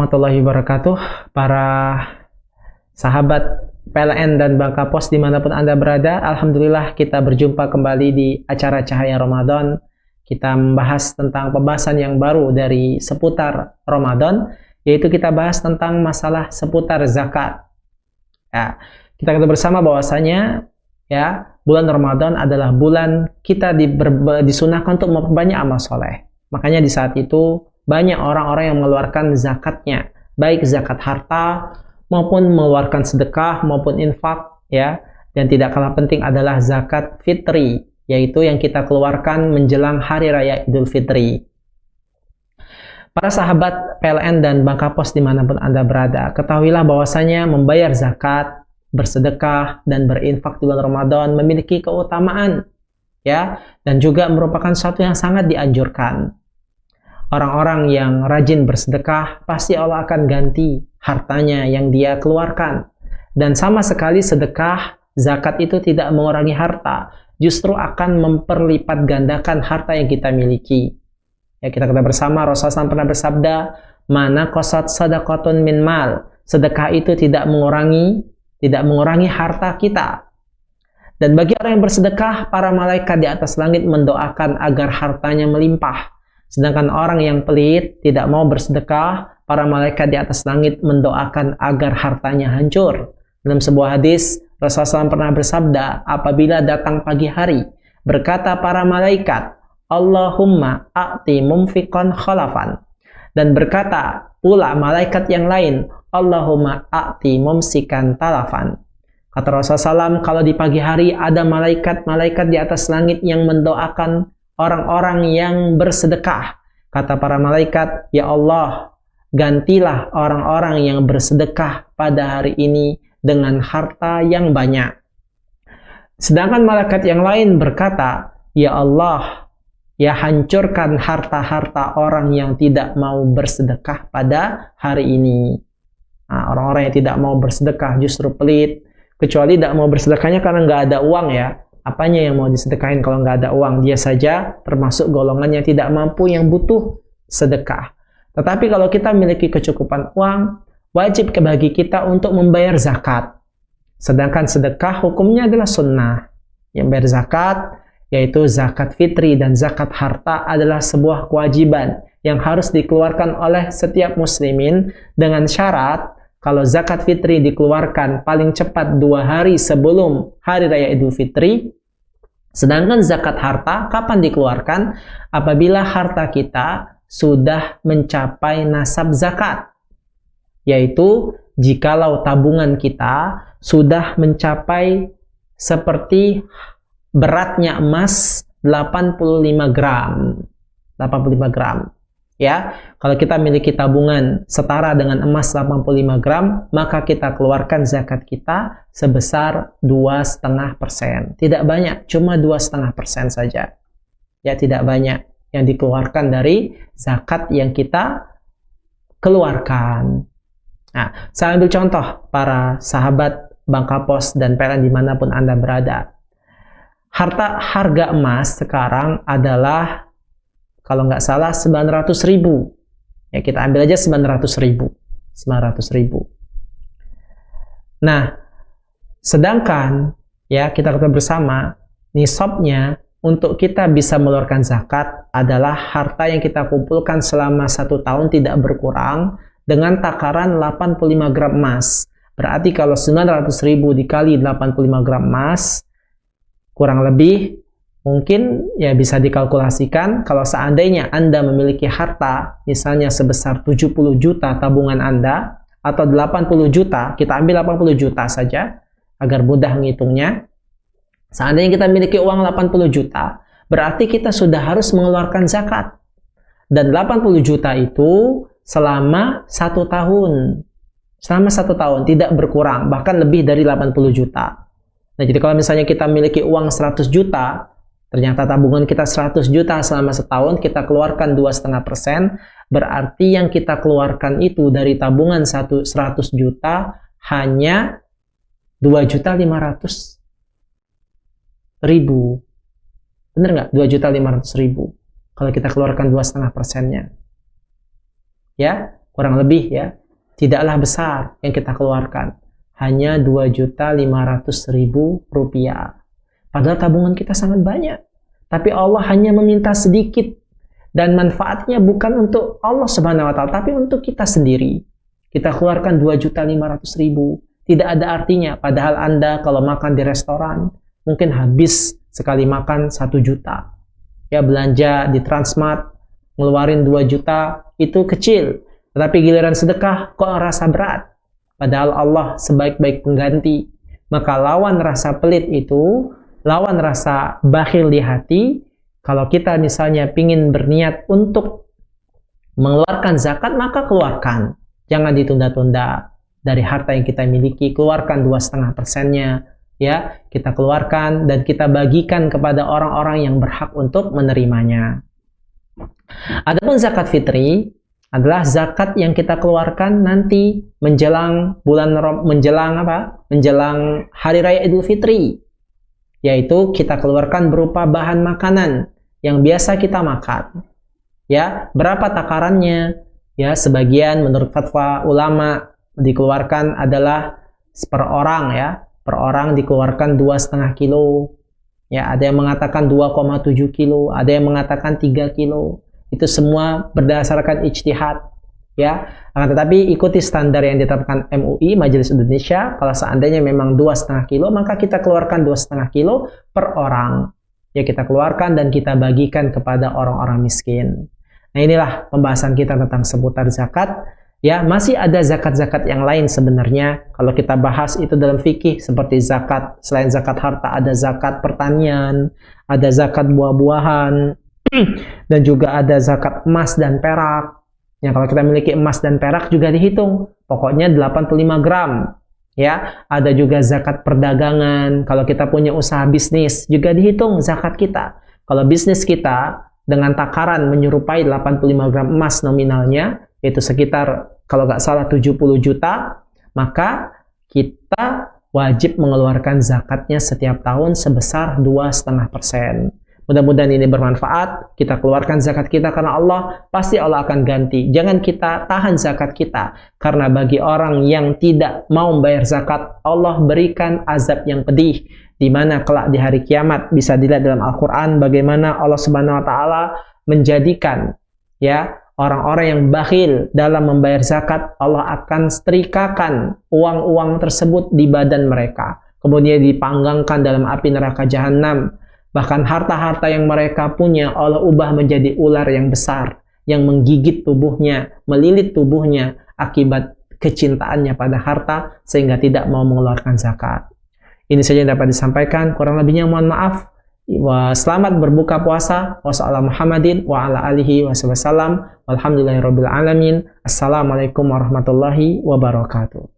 warahmatullahi wabarakatuh. Para sahabat PLN dan Bangka Pos dimanapun Anda berada, Alhamdulillah kita berjumpa kembali di acara Cahaya Ramadan. Kita membahas tentang pembahasan yang baru dari seputar Ramadan, yaitu kita bahas tentang masalah seputar zakat. Ya, kita ketahui bersama bahwasanya bulan Ramadan adalah bulan kita disunahkan untuk memperbanyak amal soleh. Makanya di saat itu banyak orang-orang yang mengeluarkan zakatnya, baik zakat harta maupun mengeluarkan sedekah maupun infak, dan tidak kalah penting adalah zakat fitri, yaitu yang kita keluarkan menjelang hari raya Idul Fitri. Para sahabat PLN dan Bangka Pos dimanapun Anda berada, ketahuilah bahwasanya membayar zakat, bersedekah, dan berinfak di bulan Ramadan memiliki keutamaan, dan juga merupakan sesuatu yang sangat dianjurkan. Orang-orang yang rajin bersedekah, pasti Allah akan ganti hartanya yang dia keluarkan. Dan sama sekali sedekah, zakat itu tidak mengurangi harta, justru akan memperlipat gandakan harta yang kita miliki. Kita ketahui bersama, Rasulullah SAW pernah bersabda, "Mana qasat sadaqatun min mal." Sedekah itu tidak mengurangi harta kita. Dan bagi orang yang bersedekah, para malaikat di atas langit mendoakan agar hartanya melimpah. Sedangkan orang yang pelit, tidak mau bersedekah, para malaikat di atas langit mendoakan agar hartanya hancur. Dalam sebuah hadis, Rasulullah SAW pernah bersabda, apabila datang pagi hari, berkata para malaikat, Allahumma a'ti mumfiqan khalafan. Dan berkata pula malaikat yang lain, Allahumma a'ti mumsikan talafan. Kata Rasulullah SAW, kalau di pagi hari ada malaikat-malaikat di atas langit yang mendoakan orang-orang yang bersedekah. Kata para malaikat, ya Allah, gantilah orang-orang yang bersedekah pada hari ini dengan harta yang banyak. Sedangkan malaikat yang lain berkata, ya Allah, ya hancurkan harta-harta orang yang tidak mau bersedekah pada hari ini. Nah, orang-orang yang tidak mau bersedekah justru pelit, kecuali tidak mau bersedekahnya karena nggak ada uang Apanya yang mau disedekahin kalau nggak ada uang? Dia saja termasuk golongan yang tidak mampu, yang butuh sedekah. Tetapi kalau kita memiliki kecukupan uang, wajib bagi kita untuk membayar zakat. Sedangkan sedekah hukumnya adalah sunnah. Yang bayar zakat, yaitu zakat fitri dan zakat harta adalah sebuah kewajiban yang harus dikeluarkan oleh setiap muslimin dengan syarat kalau zakat fitri dikeluarkan paling cepat 2 hari sebelum hari raya Idul Fitri. Sedangkan zakat harta kapan dikeluarkan? Apabila harta kita sudah mencapai nasab zakat, yaitu jikalau tabungan kita sudah mencapai seperti beratnya emas 85 gram. 85 gram. Kalau kita memiliki tabungan setara dengan emas 85 gram, maka kita keluarkan zakat kita sebesar 2,5%. Tidak banyak, cuma 2,5% saja. Tidak banyak yang dikeluarkan dari zakat yang kita keluarkan. Nah, saya ambil contoh para sahabat Bangka Pos dan PLN dimanapun Anda berada. Harga emas sekarang adalah kalau nggak salah 900.000. Kita ambil aja 900.000. 900.000. Nah, sedangkan kita ketahui bersama nisabnya untuk kita bisa mengeluarkan zakat adalah harta yang kita kumpulkan selama 1 tahun tidak berkurang dengan takaran 85 gram emas. Berarti kalau 900.000 dikali 85 gram emas, kurang lebih mungkin bisa dikalkulasikan kalau seandainya Anda memiliki harta misalnya sebesar 70 juta tabungan Anda atau 80 juta, kita ambil 80 juta saja agar mudah menghitungnya. Seandainya kita memiliki uang 80 juta, berarti kita sudah harus mengeluarkan zakat. Dan 80 juta itu selama 1 tahun. Selama 1 tahun, tidak berkurang, bahkan lebih dari 80 juta. Nah, jadi kalau misalnya kita memiliki uang 100 juta, ternyata tabungan kita 100 juta selama setahun, kita keluarkan 2,5%, berarti yang kita keluarkan itu dari tabungan 100 juta hanya 2.500.000. Bener nggak? 2.500.000. Kalau kita keluarkan 2,5%-nya. kurang lebih ya, tidaklah besar yang kita keluarkan, hanya 2.500.000 rupiah. Padahal tabungan kita sangat banyak, tapi Allah hanya meminta sedikit, dan manfaatnya bukan untuk Allah Subhanahu wa Ta'ala, tapi untuk kita sendiri. Kita keluarkan 2.500.000, tidak ada artinya. Padahal Anda kalau makan di restoran mungkin habis sekali makan 1 juta. Ya, belanja di Transmart ngeluarin 2 juta itu kecil, tetapi giliran sedekah kok rasa berat. Padahal Allah sebaik-baik pengganti. Maka lawan rasa pelit itu, lawan rasa bakhil di hati. Kalau kita misalnya ingin berniat untuk mengeluarkan zakat, maka keluarkan. Jangan ditunda-tunda. Dari harta yang kita miliki, keluarkan 2,5%-nya. Ya, kita keluarkan dan kita bagikan kepada orang-orang yang berhak untuk menerimanya. Adapun zakat fitri adalah zakat yang kita keluarkan nanti menjelang menjelang hari raya Idul Fitri, yaitu kita keluarkan berupa bahan makanan yang biasa kita makan. Ya, berapa takarannya? Ya, sebagian menurut fatwa ulama dikeluarkan adalah per orang ya. Per orang dikeluarkan 2,5 kilo. Ya, ada yang mengatakan 2,7 kilo, ada yang mengatakan 3 kilo. Itu semua berdasarkan ijtihad. Ya, akan tetapi ikuti standar yang ditetapkan MUI, Majelis Indonesia. Kalau seandainya memang 2,5 kilo, maka kita keluarkan 2,5 kilo per orang. Ya, kita keluarkan dan kita bagikan kepada orang-orang miskin. Nah, inilah pembahasan kita tentang seputar zakat. Ya, masih ada zakat-zakat yang lain sebenarnya. Kalau kita bahas itu dalam fikih, seperti zakat, selain zakat harta, ada zakat pertanian, ada zakat buah-buahan, dan juga ada zakat emas dan perak. Ya, kalau kita memiliki emas dan perak juga dihitung. Pokoknya 85 gram. Ya, ada juga zakat perdagangan. Kalau kita punya usaha bisnis, juga dihitung zakat kita. Kalau bisnis kita dengan takaran menyerupai 85 gram emas nominalnya, yaitu sekitar kalau nggak salah 70 juta, maka kita wajib mengeluarkan zakatnya setiap tahun sebesar 2,5%. Mudah-mudahan ini bermanfaat. Kita keluarkan zakat kita karena Allah, pasti Allah akan ganti. Jangan kita tahan zakat kita, karena bagi orang yang tidak mau membayar zakat, Allah berikan azab yang pedih, di mana kelak di hari kiamat. Bisa dilihat dalam Al-Quran bagaimana Allah Subhanahu wa Ta'ala menjadikan ya orang-orang yang bakhil dalam membayar zakat. Allah akan setrikakan uang-uang tersebut di badan mereka, kemudian dipanggangkan dalam api neraka jahanam. Bahkan harta-harta yang mereka punya Allah ubah menjadi ular yang besar, yang menggigit tubuhnya, melilit tubuhnya akibat kecintaannya pada harta, sehingga tidak mau mengeluarkan zakat. Ini saja yang dapat disampaikan, kurang lebihnya mohon maaf. Selamat berbuka puasa. Wassalamualaikum Muhammadin wa ala alihi wasallam. Walhamdulillahirabbil alamin. Assalamualaikum warahmatullahi wabarakatuh.